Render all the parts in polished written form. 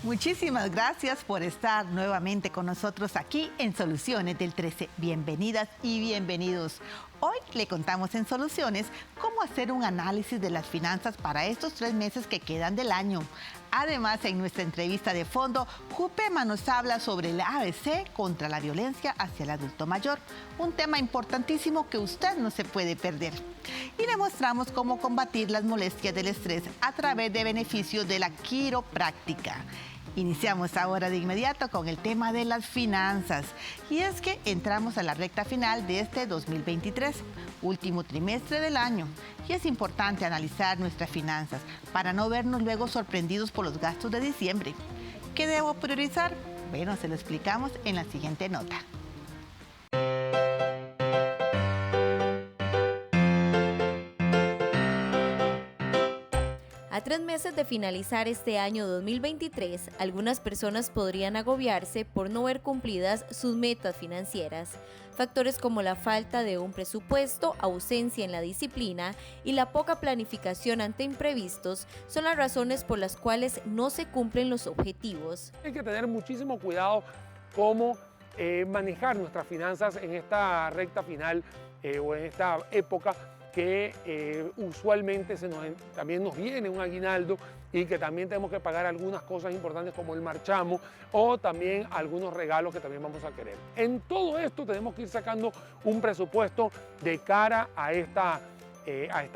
Muchísimas gracias por estar nuevamente con nosotros aquí en Soluciones del 13. Bienvenidas y bienvenidos. Hoy le contamos en Soluciones cómo hacer un análisis de las finanzas para estos 3 meses que quedan del año. Además, en nuestra entrevista de fondo, Jupema nos habla sobre el ABC contra la violencia hacia el adulto mayor, un tema importantísimo que usted no se puede perder. Y le mostramos cómo combatir las molestias del estrés a través de beneficios de la quiropráctica. Iniciamos ahora de inmediato con el tema de las finanzas. Y es que entramos a la recta final de este 2023, último trimestre del año. Y es importante analizar nuestras finanzas para no vernos luego sorprendidos por los gastos de diciembre. ¿Qué debo priorizar? Bueno, se lo explicamos en la siguiente nota. A 3 meses de finalizar este año 2023, algunas personas podrían agobiarse por no ver cumplidas sus metas financieras. Factores como la falta de un presupuesto, ausencia en la disciplina y la poca planificación ante imprevistos son las razones por las cuales no se cumplen los objetivos. Hay que tener muchísimo cuidado cómo manejar nuestras finanzas en esta recta final o en esta época que usualmente también nos viene un aguinaldo y que también tenemos que pagar algunas cosas importantes como el marchamo o también algunos regalos que también vamos a querer. En todo esto tenemos que ir sacando un presupuesto de cara a esta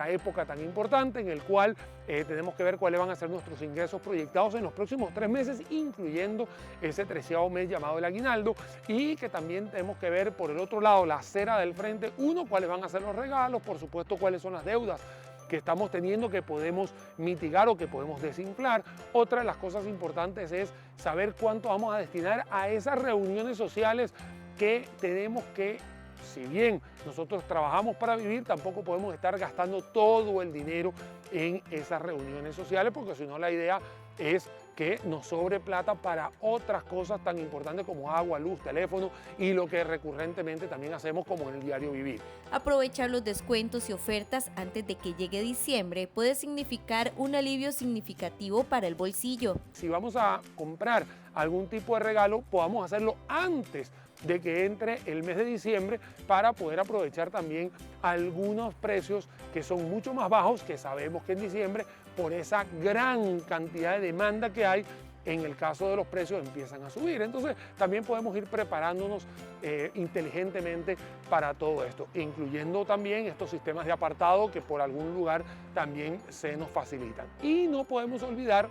época tan importante en el cual tenemos que ver cuáles van a ser nuestros ingresos proyectados en los próximos 3 meses, incluyendo ese 13º mes llamado el aguinaldo, y que también tenemos que ver por el otro lado la acera del frente, cuáles van a ser los regalos, por supuesto cuáles son las deudas que estamos teniendo que podemos mitigar o que podemos desinflar. Otra de las cosas importantes es saber cuánto vamos a destinar a esas reuniones sociales que tenemos que, si bien nosotros trabajamos para vivir, tampoco podemos estar gastando todo el dinero en esas reuniones sociales, porque si no la idea es que nos sobre plata para otras cosas tan importantes como agua, luz, teléfono y lo que recurrentemente también hacemos como en el diario vivir. Aprovechar los descuentos y ofertas antes de que llegue diciembre puede significar un alivio significativo para el bolsillo. Si vamos a comprar algún tipo de regalo, podamos hacerlo antes de que entre el mes de diciembre para poder aprovechar también algunos precios que son mucho más bajos, que sabemos que en diciembre, por esa gran cantidad de demanda que hay, en el caso de los precios empiezan a subir. Entonces también podemos ir preparándonos inteligentemente para todo esto, incluyendo también estos sistemas de apartado que por algún lugar también se nos facilitan. Y no podemos olvidar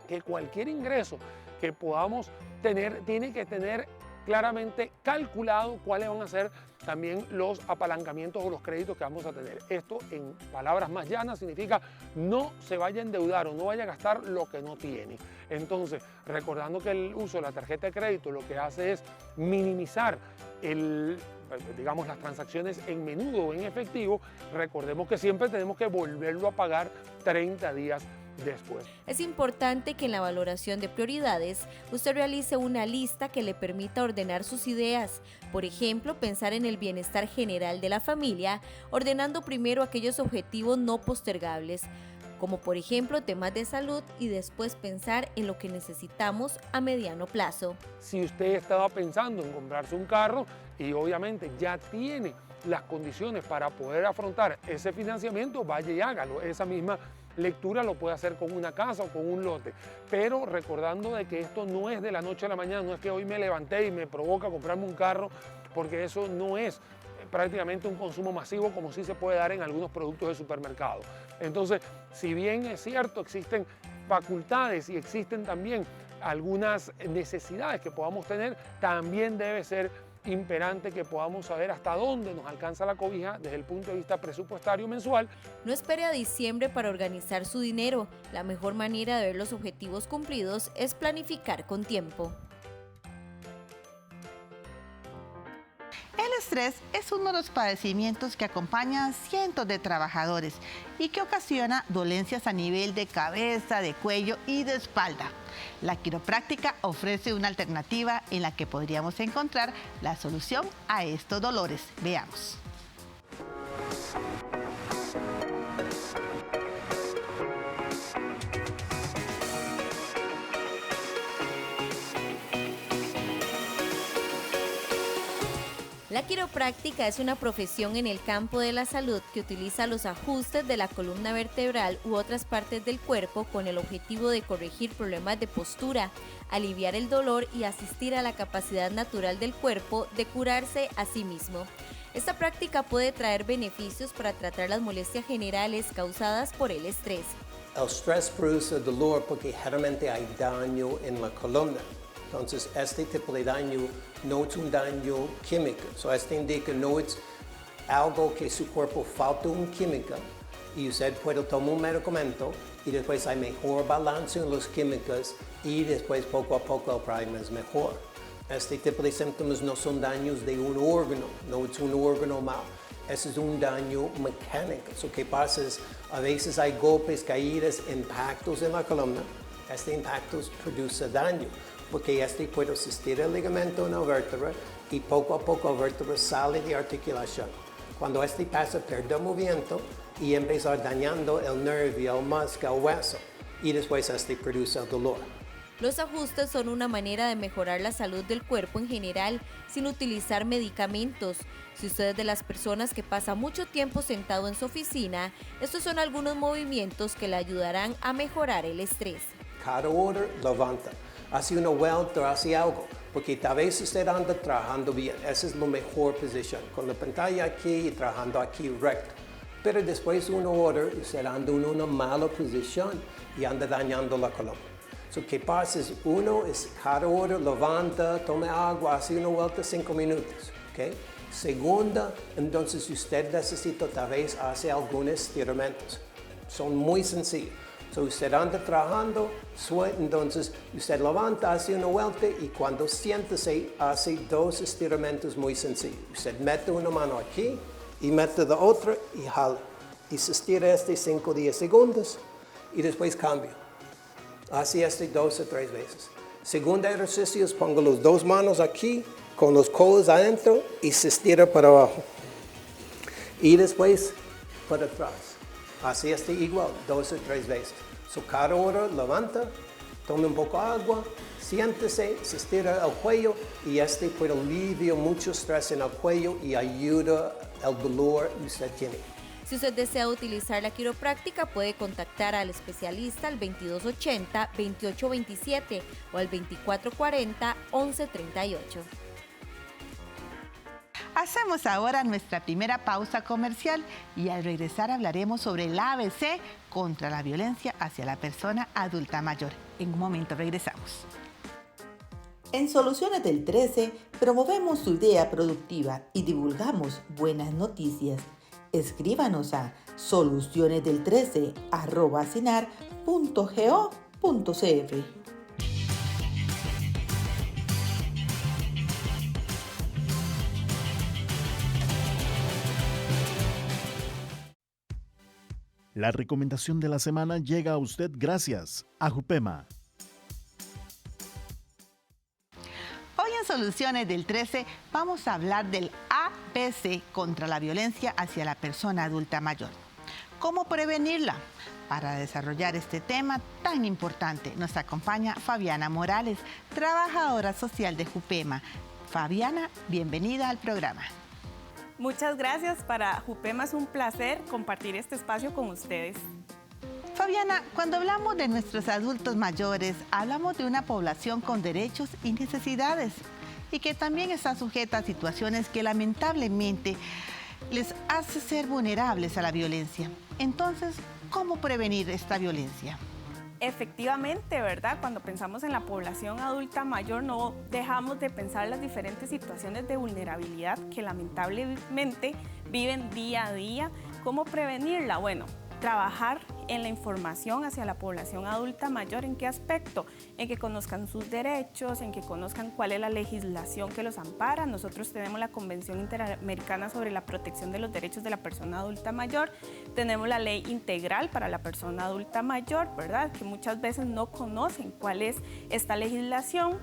que cualquier ingreso que podamos tener tiene que tener claramente calculado cuáles van a ser también los apalancamientos o los créditos que vamos a tener. Esto, en palabras más llanas, significa no se vaya a endeudar o no vaya a gastar lo que no tiene. Entonces, recordando que el uso de la tarjeta de crédito lo que hace es minimizar las transacciones en menudo o en efectivo, recordemos que siempre tenemos que volverlo a pagar 30 días después. Es importante que en la valoración de prioridades usted realice una lista que le permita ordenar sus ideas. Por ejemplo, pensar en el bienestar general de la familia, ordenando primero aquellos objetivos no postergables, como por ejemplo temas de salud, y después pensar en lo que necesitamos a mediano plazo. Si usted estaba pensando en comprarse un carro y obviamente ya tiene las condiciones para poder afrontar ese financiamiento, vaya y hágalo. Esa misma lectura lo puede hacer con una casa o con un lote, pero recordando de que esto no es de la noche a la mañana, no es que hoy me levanté y me provoca comprarme un carro, porque eso no es prácticamente un consumo masivo como sí se puede dar en algunos productos de supermercado. Entonces, si bien es cierto, existen facultades y existen también algunas necesidades que podamos tener, también debe ser imperante que podamos saber hasta dónde nos alcanza la cobija desde el punto de vista presupuestario mensual. No espere a diciembre para organizar su dinero. La mejor manera de ver los objetivos cumplidos es planificar con tiempo. El estrés es uno de los padecimientos que acompaña a cientos de trabajadores y que ocasiona dolencias a nivel de cabeza, de cuello y de espalda. La quiropráctica ofrece una alternativa en la que podríamos encontrar la solución a estos dolores. Veamos. La quiropráctica es una profesión en el campo de la salud que utiliza los ajustes de la columna vertebral u otras partes del cuerpo con el objetivo de corregir problemas de postura, aliviar el dolor y asistir a la capacidad natural del cuerpo de curarse a sí mismo. Esta práctica puede traer beneficios para tratar las molestias generales causadas por el estrés. El estrés produce dolor porque generalmente hay daño en la columna. Entonces, este tipo de daño no es un daño químico. Este indica no es algo que su cuerpo falta un químico y usted puede tomar un medicamento y después hay mejor balance en los químicos y después poco a poco el problema es mejor. Este tipo de síntomas no son daños de un órgano, no es un órgano mal. Ese es un daño mecánico. Lo que pasa es, a veces hay golpes, caídas, impactos en la columna. Este impactos produce daño, porque este puede asistir el ligamento en la vértebra y poco a poco la vértebra sale de articulación. Cuando este pasa, pierde el movimiento y empieza dañando el nervio, el músculo, el hueso, y después este produce el dolor. Los ajustes son una manera de mejorar la salud del cuerpo en general sin utilizar medicamentos. Si usted es de las personas que pasa mucho tiempo sentado en su oficina, estos son algunos movimientos que le ayudarán a mejorar el estrés. Cada hora levanta, hace una vuelta, hace algo, porque tal vez usted anda trabajando bien, esa es la mejor posición, con la pantalla aquí y trabajando aquí recto. Pero después de una hora, usted anda en una mala posición y anda dañando la columna. Lo que pasa es, uno es cada hora levanta, toma agua, hace una vuelta 5 minutos. ¿Okay? Segunda, entonces usted necesita tal vez hacer algunos estiramientos. Son muy sencillos. Usted anda trabajando, entonces usted levanta, hace una vuelta y cuando siéntese, hace 2 estiramientos muy sencillos. Usted mete una mano aquí y mete la otra y jala. Y se estira 5 o 10 segundos y después cambia. Hace 2 o 3 veces. Segundo ejercicio es pongo las 2 manos aquí con los codos adentro y se estira para abajo. Y después para atrás. Así igual, 2 o 3 veces. Cada hora levanta, tome un poco de agua, siéntese, se estira el cuello y puede aliviar mucho estrés en el cuello y ayuda al dolor que usted tiene. Si usted desea utilizar la quiropráctica, puede contactar al especialista al 2280-2827 o al 2440-1138. Hacemos ahora nuestra primera pausa comercial y al regresar hablaremos sobre el ABC contra la violencia hacia la persona adulta mayor. En un momento regresamos. En Soluciones del 13 promovemos su idea productiva y divulgamos buenas noticias. Escríbanos a solucionesdel13@sinar.go.cr. La recomendación de la semana llega a usted gracias a Jupema. Hoy en Soluciones del 13 vamos a hablar del ABC contra la violencia hacia la persona adulta mayor. ¿Cómo prevenirla? Para desarrollar este tema tan importante nos acompaña Fabiana Morales, trabajadora social de Jupema. Fabiana, bienvenida al programa. Muchas gracias. Para Jupema es un placer compartir este espacio con ustedes. Fabiana, cuando hablamos de nuestros adultos mayores, hablamos de una población con derechos y necesidades y que también está sujeta a situaciones que lamentablemente les hace ser vulnerables a la violencia. Entonces, ¿cómo prevenir esta violencia? Efectivamente, ¿verdad? Cuando pensamos en la población adulta mayor, no dejamos de pensar las diferentes situaciones de vulnerabilidad que lamentablemente viven día a día. ¿Cómo prevenirla? Bueno, trabajar en la información hacia la población adulta mayor. ¿En qué aspecto? En que conozcan sus derechos, en que conozcan cuál es la legislación que los ampara. Nosotros tenemos la Convención Interamericana sobre la Protección de los Derechos de la Persona Adulta Mayor. Tenemos la Ley Integral para la Persona Adulta Mayor, ¿verdad? Que muchas veces no conocen cuál es esta legislación.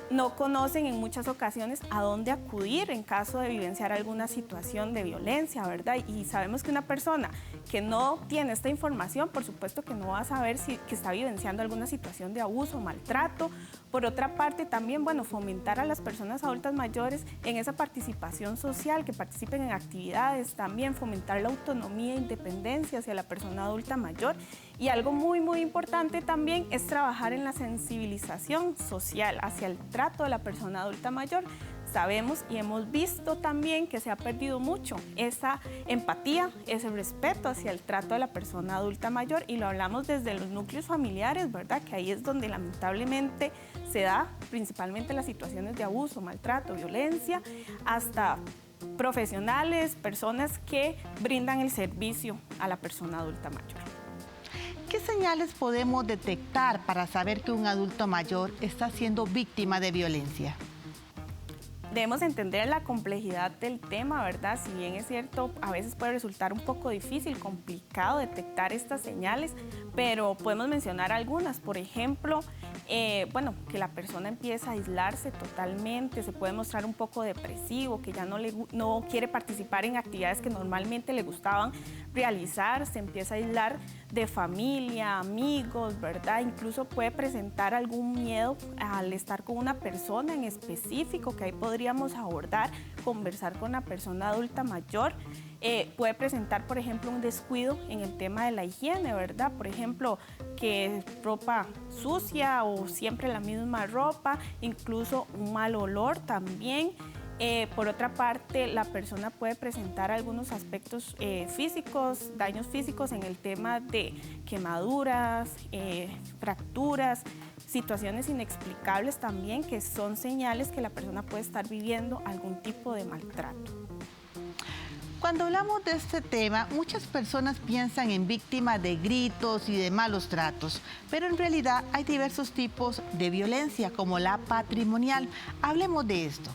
No conocen en muchas ocasiones a dónde acudir en caso de vivenciar alguna situación de violencia, ¿verdad? Y sabemos que una persona que no tiene esta información, por supuesto que no va a saber que está vivenciando alguna situación de abuso, maltrato, Por otra parte, también, bueno, fomentar a las personas adultas mayores en esa participación social, que participen en actividades, también fomentar la autonomía e independencia hacia la persona adulta mayor. Y algo muy, muy importante también es trabajar en la sensibilización social hacia el trato de la persona adulta mayor. Sabemos y hemos visto también que se ha perdido mucho esa empatía, ese respeto hacia el trato de la persona adulta mayor, y lo hablamos desde los núcleos familiares, ¿verdad? Que ahí es donde lamentablemente se da principalmente las situaciones de abuso, maltrato, violencia, hasta profesionales, personas que brindan el servicio a la persona adulta mayor. ¿Qué señales podemos detectar para saber que un adulto mayor está siendo víctima de violencia? Debemos entender la complejidad del tema, ¿verdad? Si bien es cierto, a veces puede resultar un poco difícil, complicado detectar estas señales, pero podemos mencionar algunas. Por ejemplo, que la persona empieza a aislarse totalmente, se puede mostrar un poco depresivo, que ya no quiere participar en actividades que normalmente le gustaban realizar, se empieza a aislar de familia, amigos, ¿verdad? Incluso puede presentar algún miedo al estar con una persona en específico, que ahí podríamos abordar, conversar con la persona adulta mayor. Puede presentar, por ejemplo, un descuido en el tema de la higiene, ¿verdad? Por ejemplo, que ropa sucia o siempre la misma ropa, incluso un mal olor también. Por otra parte, la persona puede presentar algunos aspectos físicos, daños físicos en el tema de quemaduras, fracturas, situaciones inexplicables también, que son señales que la persona puede estar viviendo algún tipo de maltrato. Cuando hablamos de este tema, muchas personas piensan en víctimas de gritos y de malos tratos, pero en realidad hay diversos tipos de violencia, como la patrimonial. Hablemos de esto.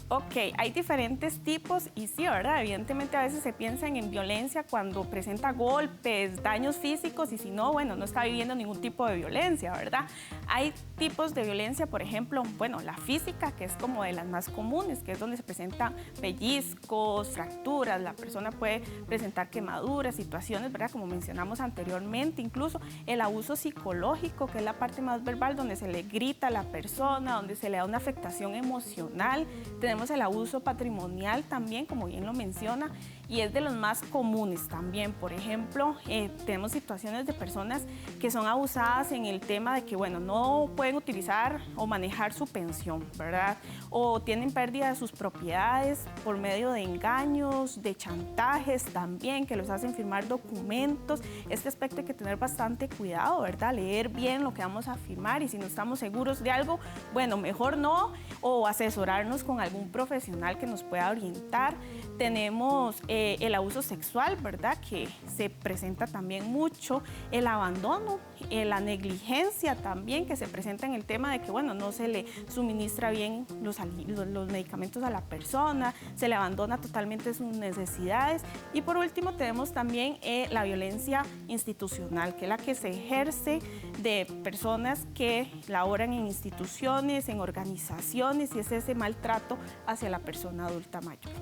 Ok, hay diferentes tipos y sí, ¿verdad? Evidentemente a veces se piensa en violencia cuando presenta golpes, daños físicos, y si no, bueno, no está viviendo ningún tipo de violencia, ¿verdad? Hay tipos de violencia, por ejemplo, bueno, la física, que es como de las más comunes, que es donde se presentan pellizcos, fracturas, la persona puede presentar quemaduras, situaciones, ¿verdad? Como mencionamos anteriormente, incluso el abuso psicológico, que es la parte más verbal, donde se le grita a la persona, donde se le da una afectación emocional. Tenemos el abuso patrimonial también, como bien lo menciona, y es de los más comunes también. Por ejemplo, tenemos situaciones de personas que son abusadas en el tema de que, bueno, no pueden utilizar o manejar su pensión, ¿verdad? O tienen pérdida de sus propiedades por medio de engaños, de chantajes también, que los hacen firmar documentos. Este aspecto hay que tener bastante cuidado, ¿verdad? Leer bien lo que vamos a firmar, y si no estamos seguros de algo, bueno, mejor no, o asesorarnos con algún profesional que nos pueda orientar. Tenemos el abuso sexual, ¿verdad? Que se presenta también mucho, el abandono, la negligencia también, que se presenta en el tema de que, bueno, no se le suministra bien los medicamentos a la persona, se le abandona totalmente sus necesidades. Y por último tenemos también la violencia institucional, que es la que se ejerce de personas que laboran en instituciones, en organizaciones, y es ese maltrato hacia la persona adulta mayor.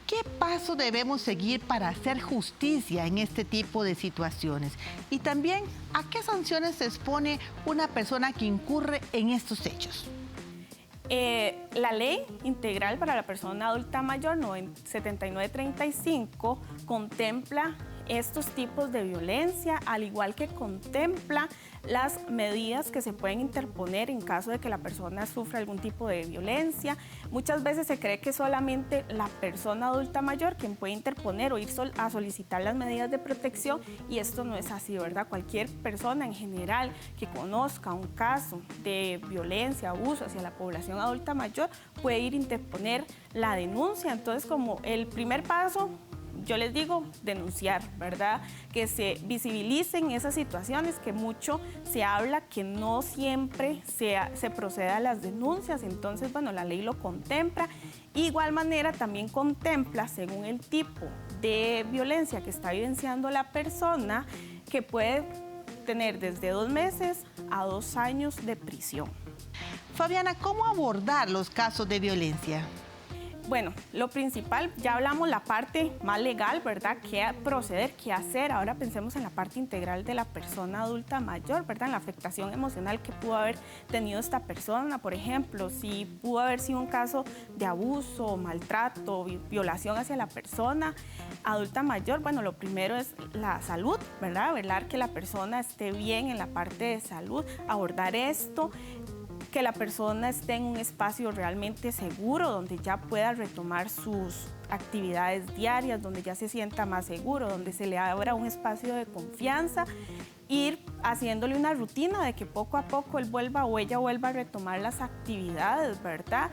¿Qué paso debemos seguir para hacer justicia en este tipo de situaciones? Y también, ¿a qué sanciones se expone una persona que incurre en estos hechos? La Ley Integral para la Persona Adulta Mayor 7935 contempla estos tipos de violencia, al igual que contempla las medidas que se pueden interponer en caso de que la persona sufra algún tipo de violencia. Muchas veces se cree que solamente la persona adulta mayor quien puede interponer o ir a solicitar las medidas de protección, y esto no es así, ¿verdad? Cualquier persona en general que conozca un caso de violencia, abuso hacia la población adulta mayor puede ir a interponer la denuncia. Entonces, como el primer paso, yo les digo, denunciar, ¿verdad? Que se visibilicen esas situaciones, que mucho se habla que no siempre se procede a las denuncias. Entonces, bueno, la ley lo contempla. Igual manera también contempla, según el tipo de violencia que está vivenciando la persona, que puede tener desde 2 meses a 2 años de prisión. Fabiana, ¿cómo abordar los casos de violencia? Bueno, lo principal, ya hablamos la parte más legal, ¿verdad? ¿Qué proceder, qué hacer? Ahora pensemos en la parte integral de la persona adulta mayor, ¿verdad? En la afectación emocional que pudo haber tenido esta persona, por ejemplo, si pudo haber sido un caso de abuso, maltrato, violación hacia la persona adulta mayor. Bueno, lo primero es la salud, ¿verdad? Velar que la persona esté bien en la parte de salud, abordar esto, que la persona esté en un espacio realmente seguro, donde ya pueda retomar sus actividades diarias, donde ya se sienta más seguro, donde se le abra un espacio de confianza, ir haciéndole una rutina de que poco a poco él vuelva o ella vuelva a retomar las actividades, ¿verdad?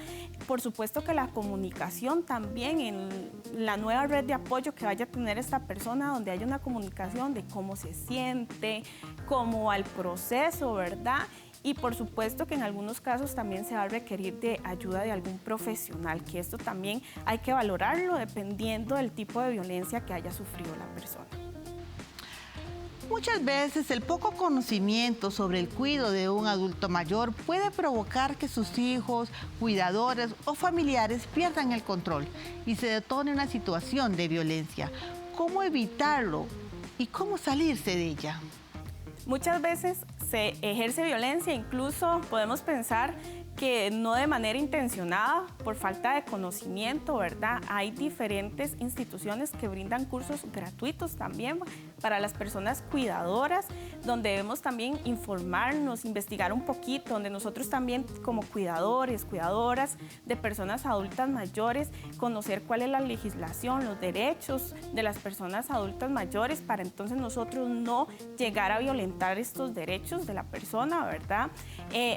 Por supuesto que la comunicación también en la nueva red de apoyo que vaya a tener esta persona, donde haya una comunicación de cómo se siente, cómo va el proceso, ¿verdad? Y por supuesto que en algunos casos también se va a requerir de ayuda de algún profesional, que esto también hay que valorarlo dependiendo del tipo de violencia que haya sufrido la persona. Muchas veces el poco conocimiento sobre el cuidado de un adulto mayor puede provocar que sus hijos, cuidadores o familiares pierdan el control y se detone una situación de violencia. ¿Cómo evitarlo y cómo salirse de ella? Muchas veces se ejerce violencia, incluso podemos pensar que no de manera intencionada, por falta de conocimiento, ¿verdad? Hay diferentes instituciones que brindan cursos gratuitos también para las personas cuidadoras, donde debemos también informarnos, investigar un poquito, donde nosotros también como cuidadores, cuidadoras de personas adultas mayores, conocer cuál es la legislación, los derechos de las personas adultas mayores, para entonces nosotros no llegar a violentar estos derechos de la persona, ¿verdad?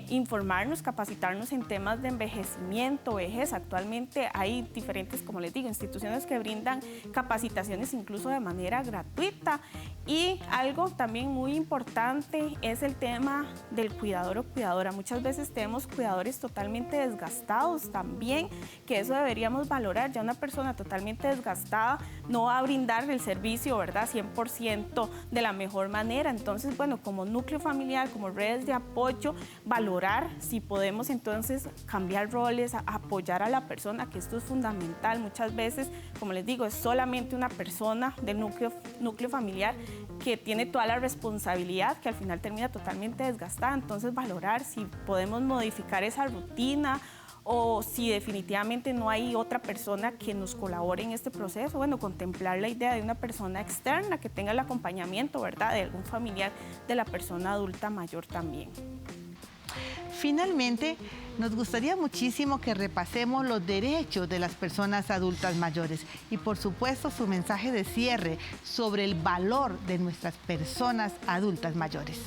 Informarnos, capacitarnos en temas de envejecimiento, vejez. Actualmente hay diferentes, como les digo, instituciones que brindan capacitaciones incluso de manera gratuita. Y algo también muy importante es el tema del cuidador o cuidadora. Muchas veces tenemos cuidadores totalmente desgastados también, que eso deberíamos valorar. Ya una persona totalmente desgastada no va a brindar el servicio, ¿verdad? 100% de la mejor manera. Entonces, bueno, como núcleo familiar, como redes de apoyo, valorar si podemos entonces cambiar roles, apoyar a la persona, que esto es fundamental. Muchas veces, como les digo, es solamente una persona del núcleo familiar que tiene toda la responsabilidad, que al final termina totalmente desgastada. Entonces, valorar si podemos modificar esa rutina o si definitivamente no hay otra persona que nos colabore en este proceso. Bueno, contemplar la idea de una persona externa que tenga el acompañamiento, ¿verdad?, de algún familiar de la persona adulta mayor también. Finalmente, nos gustaría muchísimo que repasemos los derechos de las personas adultas mayores y, por supuesto, su mensaje de cierre sobre el valor de nuestras personas adultas mayores.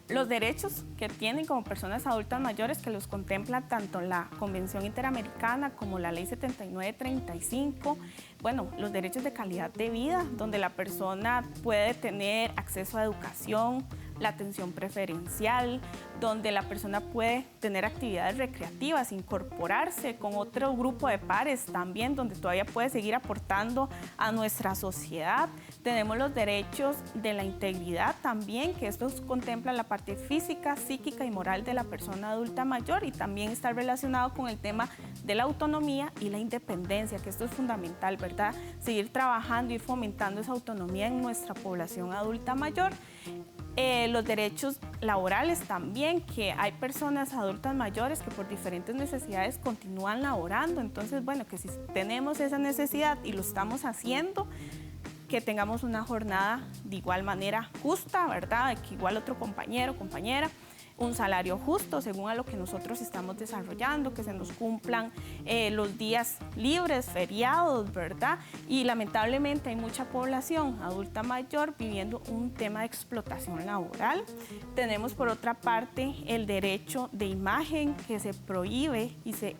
Los derechos que tienen como personas adultas mayores, que los contempla tanto la Convención Interamericana como la Ley 7935, bueno, los derechos de calidad de vida, donde la persona puede tener acceso a educación, la atención preferencial, donde la persona puede tener actividades recreativas, incorporarse con otro grupo de pares también, donde todavía puede seguir aportando a nuestra sociedad. Tenemos los derechos de la integridad también, que estos contemplan la parte física, psíquica y moral de la persona adulta mayor, y también está relacionado con el tema de la autonomía y la independencia, que esto es fundamental, ¿verdad? Seguir trabajando y fomentando esa autonomía en nuestra población adulta mayor. Los derechos laborales también, que hay personas adultas mayores que por diferentes necesidades continúan laborando. Entonces, bueno, que si tenemos esa necesidad y lo estamos haciendo, que tengamos una jornada de igual manera justa, ¿verdad? Que igual otro compañero, compañera, un salario justo según a lo que nosotros estamos desarrollando, que se nos cumplan los días libres, feriados, ¿verdad? Y lamentablemente hay mucha población adulta mayor viviendo un tema de explotación laboral. Tenemos por otra parte el derecho de imagen, que se prohíbe y se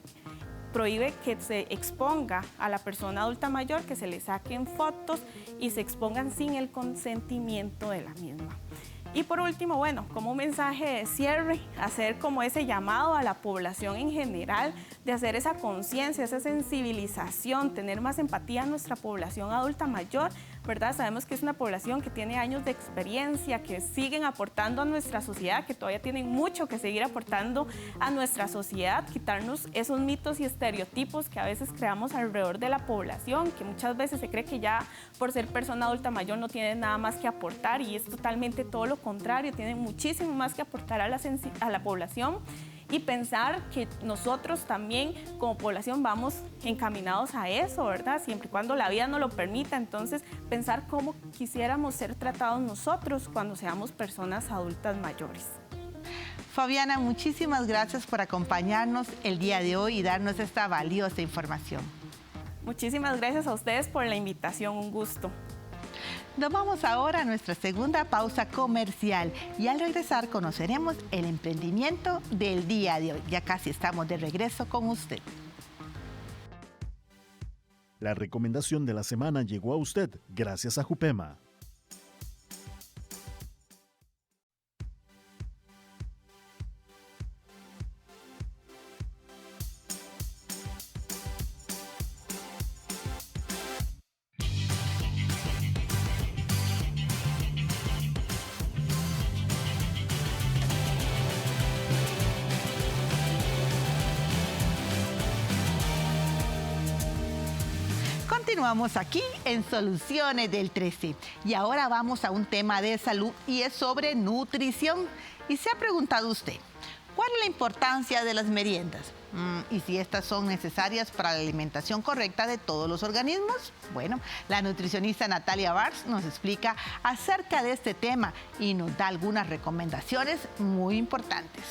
prohíbe que se exponga a la persona adulta mayor, que se le saquen fotos y se expongan sin el consentimiento de la misma. Y por último, bueno, como un mensaje de cierre, hacer como ese llamado a la población en general, de hacer esa conciencia, esa sensibilización, tener más empatía a nuestra población adulta mayor, ¿verdad? Sabemos que es una población que tiene años de experiencia, que siguen aportando a nuestra sociedad, que todavía tienen mucho que seguir aportando a nuestra sociedad, quitarnos esos mitos y estereotipos que a veces creamos alrededor de la población, que muchas veces se cree que ya por ser persona adulta mayor no tiene nada más que aportar, y es totalmente todo lo contrario, tienen muchísimo más que aportar a la población, y pensar que nosotros también como población vamos encaminados a eso, ¿verdad? Siempre y cuando la vida nos lo permita. Entonces, pensar cómo quisiéramos ser tratados nosotros cuando seamos personas adultas mayores. Fabiana, muchísimas gracias por acompañarnos el día de hoy y darnos esta valiosa información. Muchísimas gracias a ustedes por la invitación, un gusto. Nos vamos ahora a nuestra segunda pausa comercial y al regresar conoceremos el emprendimiento del día de hoy. Ya casi estamos de regreso con usted. La recomendación de la semana llegó a usted gracias a Jupema. Continuamos aquí en Soluciones del 13 y ahora vamos a un tema de salud y es sobre nutrición. Y se ha preguntado usted, ¿cuál es la importancia de las meriendas? Y si estas son necesarias para la alimentación correcta de todos los organismos. Bueno, la nutricionista Natalia Bars nos explica acerca de este tema y nos da algunas recomendaciones muy importantes.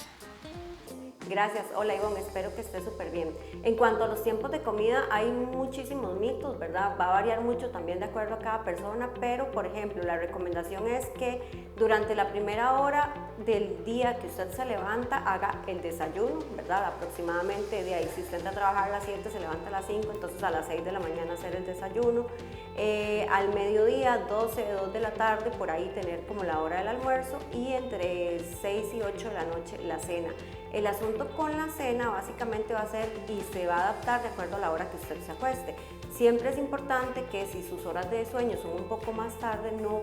Gracias. Hola Ivonne, espero que esté súper bien. En cuanto a los tiempos de comida, hay muchísimos mitos, ¿verdad? Va a variar mucho también de acuerdo a cada persona, pero por ejemplo, la recomendación es que durante la primera hora del día que usted se levanta, haga el desayuno, ¿verdad? Aproximadamente de ahí, si usted entra a trabajar a las 7, se levanta a las 5, entonces a las 6 de la mañana hacer el desayuno. Al mediodía, 2 de la tarde, por ahí tener como la hora del almuerzo y entre 6 y 8 de la noche la cena. El asunto con la cena básicamente va a ser y se va a adaptar de acuerdo a la hora que usted se acueste. Siempre es importante que si sus horas de sueño son un poco más tarde, no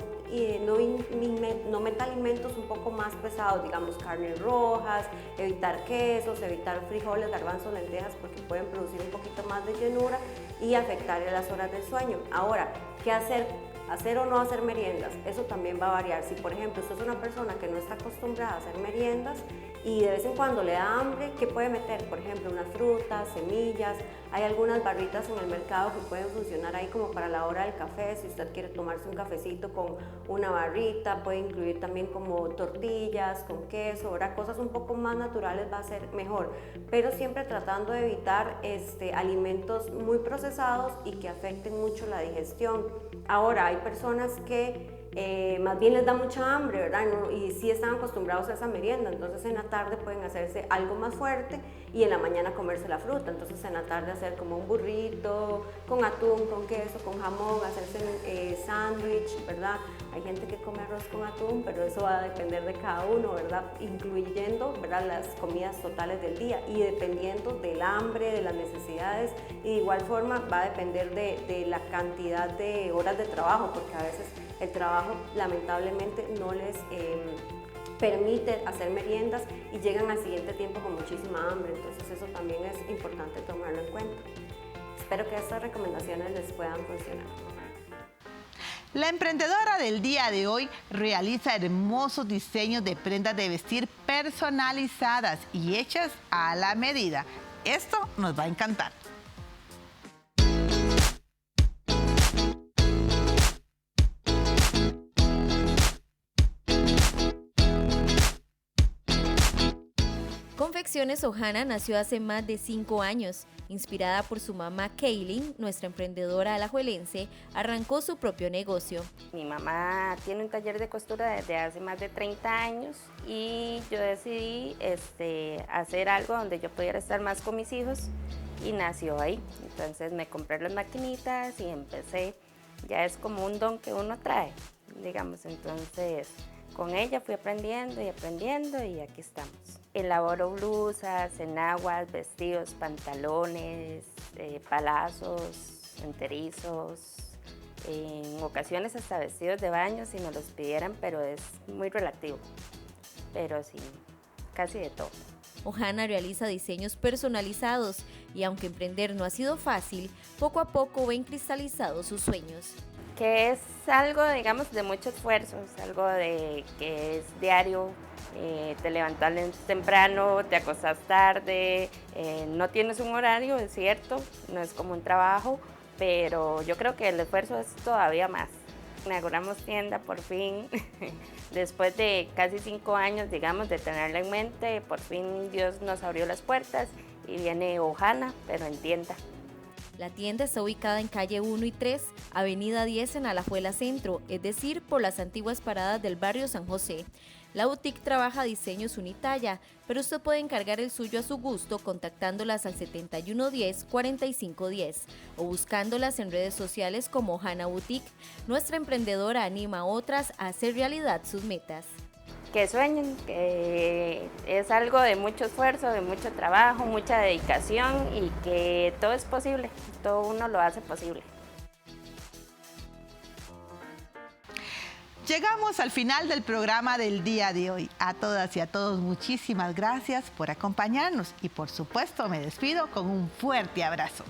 meta alimentos un poco más pesados, digamos carnes rojas, evitar quesos, evitar frijoles, garbanzos, lentejas, porque pueden producir un poquito más de llenura y afectar las horas de sueño. Ahora, ¿qué hacer? Hacer o no hacer meriendas, eso también va a variar. Si por ejemplo usted es una persona que no está acostumbrada a hacer meriendas y de vez en cuando le da hambre, ¿qué puede meter? Por ejemplo, unas frutas, semillas, hay algunas barritas en el mercado que pueden funcionar ahí como para la hora del café, si usted quiere tomarse un cafecito con una barrita, puede incluir también como tortillas, con queso, ¿verdad? Cosas un poco más naturales va a ser mejor, pero siempre tratando de evitar alimentos muy procesados y que afecten mucho la digestión. Ahora, hay personas que más bien les da mucha hambre, ¿verdad? Y sí están acostumbrados a esa merienda, entonces en la tarde pueden hacerse algo más fuerte y en la mañana comerse la fruta, entonces en la tarde hacer como un burrito con atún, con queso, con jamón, hacerse sándwich, ¿verdad? Hay gente que come arroz con atún, pero eso va a depender de cada uno, ¿verdad? Incluyendo, ¿verdad?, las comidas totales del día y dependiendo del hambre, de las necesidades, y de igual forma va a depender de la cantidad de horas de trabajo, porque a veces el trabajo lamentablemente no les permite hacer meriendas y llegan al siguiente tiempo con muchísima hambre, entonces eso también es importante tomarlo en cuenta. Espero que estas recomendaciones les puedan funcionar. La emprendedora del día de hoy realiza hermosos diseños de prendas de vestir personalizadas y hechas a la medida. Esto nos va a encantar. Confecciones Ojana nació hace más de 5 años. Inspirada por su mamá Kaylin, nuestra emprendedora alajuelense, arrancó su propio negocio. Mi mamá tiene un taller de costura desde hace más de 30 años y yo decidí hacer algo donde yo pudiera estar más con mis hijos y nació ahí. Entonces me compré las maquinitas y empecé. Ya es como un don que uno trae, digamos, entonces con ella fui aprendiendo y aquí estamos. Elaboro blusas, enaguas, vestidos, pantalones, palazos, enterizos, en ocasiones hasta vestidos de baño si nos los pidieran, pero es muy relativo. Pero sí, casi de todo. Ohana realiza diseños personalizados y aunque emprender no ha sido fácil, poco a poco ven cristalizados sus sueños. Que es algo, digamos, de mucho esfuerzo, es algo de que es diario, te levantas temprano, te acostas tarde, no tienes un horario, es cierto, no es como un trabajo, pero yo creo que el esfuerzo es todavía más. Inauguramos tienda por fin, después de casi 5 años, digamos, de tenerla en mente, por fin Dios nos abrió las puertas y viene Ohana, pero en tienda. La tienda está ubicada en calle 1 y 3, avenida 10 en Alajuela Centro, es decir, por las antiguas paradas del barrio San José. La boutique trabaja diseños unitalla, pero usted puede encargar el suyo a su gusto contactándolas al 7110-4510 o buscándolas en redes sociales como Ohana Boutique. Nuestra emprendedora anima a otras a hacer realidad sus metas. Que sueñen, que es algo de mucho esfuerzo, de mucho trabajo, mucha dedicación y que todo es posible, todo uno lo hace posible. Llegamos al final del programa del día de hoy. A todas y a todos, muchísimas gracias por acompañarnos y por supuesto me despido con un fuerte abrazo.